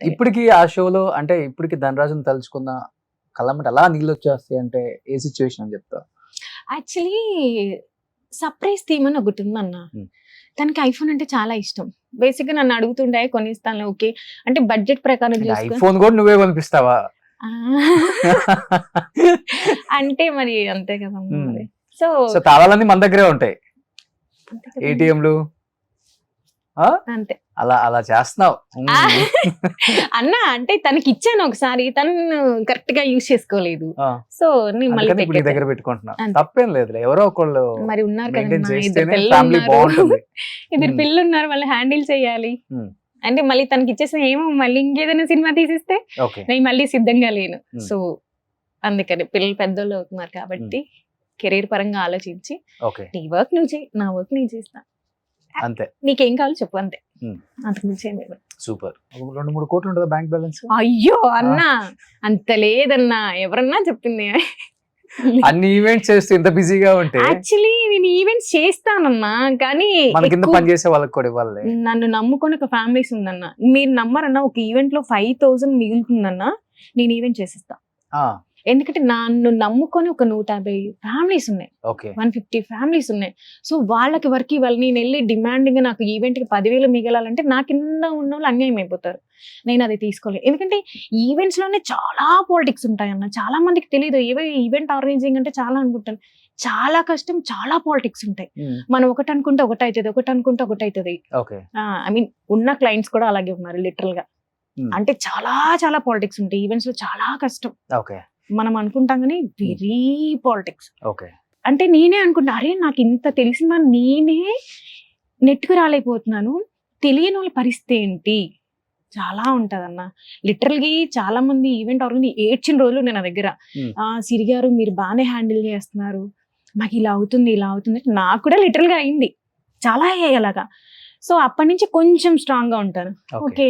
ఇప్పటికి ఆ షోలో అంటే ఇప్పటికి ధనరాజుని తలుచుకున్న కళ్ళమ్మట అలా నీళ్ళు వచ్చేస్తాయి అంటే ఏ సిచ్యువేషన్ అని చెప్తా? యాక్చువల్లీ సర్ప్రైజ్ థీమ్ అని ఒకటి ఉందన్న. తనకి ఐఫోన్ అంటే చాలా ఇష్టం. బేసిక్ గా నన్ను అడుగుతుండే కొనిస్తాను, ఓకే అంటే బడ్జెట్ ప్రకారం చూసుకుని ఐఫోన్ కూడా నువ్వే కొనిపిస్తావా? అంటే మరి అంతే కదా మరి. సో సో తాళాలన్నీ మన దగ్గరే ఉంటాయి, ఏటీఎంలు అంతే అలా అలా చేస్తున్నావు. అన్న అంటే తనకి ఇచ్చాను ఒకసారి, తను కరెక్ట్ గా యూజ్ చేసుకోలేదు. సో నేను మళ్ళీ ఇప్పుడు నీ దగ్గర పెట్టుకుంటున్నా, తప్పేం లేదు. ఎవరో ఒకళ్ళు మరి ఉన్నారు maintain కదా, చేస్తేనే ఇద్దరు family బాగుంటుంది. ఇద్దరు పిల్లలు ఉన్నారు, వాళ్ళు హ్యాండిల్ చేయాలి. అంటే మళ్ళీ తనకి ఇచ్చేసిన ఏమో మళ్ళీ ఇంకేదైనా సినిమా తీసిస్తే ఓకే నేను మళ్ళీ సిద్ధంగా లేను. సో అందుకని పిల్లలు పెద్దోళ్ళు అవుతున్నారు కాబట్టి కెరీర్ పరంగా ఆలోచించి ఓకే నీ వర్క్ నువ్వు చేయి, నా వర్క్ నేను చేస్తా, అంతే. నీకేం కావాలో చెప్పు అంతే. అంతకు మించి సూపర్. 2-3 కోట్లు ఉంటుందా బ్యాంక్ బ్యాలెన్స్? అయ్యో అన్నా అంత లేదన్నా, ఎవరన్నా చెప్పింది. అన్ని ఈవెంట్స్ చేస్తూ ఇంత బిజీగా ఉంటే యాక్చువల్లీ నేను ఈవెంట్స్ చేస్తానన్నా, కానీ మన కింద పని చేసే వాళ్ళకి కూడా ఇవ్వాలి. నన్ను నమ్ముకొని ఒక ఫ్యామిలీస్ ఉందన్న, మీరు నమ్మరన్నా ఒక ఈవెంట్ లో 5,000 మిగులుతుందన్నా నేను ఈవెంట్ చేసిస్తా. ఎందుకంటే నన్ను నమ్ముకొని ఒక 150 ఫ్యామిలీస్ ఉన్నాయి, 150 ఫ్యామిలీస్ ఉన్నాయి. సో వాళ్ళకి వర్క్ ఇవ్వాలి. నేను వెళ్ళి డిమాండింగ్ నాకు ఈవెంట్కి 10,000 మిగలాలంటే నా కింద ఉన్న వాళ్ళు అన్యాయం అయిపోతారు. నేను అది తీసుకోలేదు. ఎందుకంటే ఈవెంట్స్ లోనే చాలా పాలిటిక్స్ ఉంటాయన్న, చాలా మందికి తెలియదు. ఏవో ఈవెంట్ ఆర్గనైజింగ్ అంటే చాలా అనుకుంటాను, చాలా కష్టం, చాలా పాలిటిక్స్ ఉంటాయి. మనం ఒకటి అనుకుంటే ఒకటి అవుతుంది, ఒకటి అనుకుంటే ఒకటి అవుతుంది. ఐ మీన్ ఉన్న క్లయింట్స్ కూడా అలాగే ఉన్నారు లిటరల్ గా. అంటే చాలా చాలా పాలిటిక్స్ ఉంటాయి ఈవెంట్స్ లో, చాలా కష్టం. మనం అనుకుంటాం కానీ వెరీ పాలిటిక్స్. అంటే నేనే అనుకుంటా, అరే నాకు ఇంత తెలిసిన నేనే నెట్కు రాలేకపోతున్నాను, తెలియని వాళ్ళ పరిస్థితి ఏంటి, చాలా ఉంటదన్న. లిటరల్గా చాలా మంది ఈవెంట్ ఆర్గనైజ్ ఏడ్చిన రోజులు నేను నా దగ్గర, సిరి గారు మీరు బాగానే హ్యాండిల్ చేస్తున్నారు, మాకు ఇలా అవుతుంది ఇలా అవుతుంది. నాకు కూడా లిటరల్గా అయింది, చాలా అయ్యాయి అలాగా. సో అప్పటి నుంచి కొంచెం స్ట్రాంగ్ గా ఉంటాను. ఓకే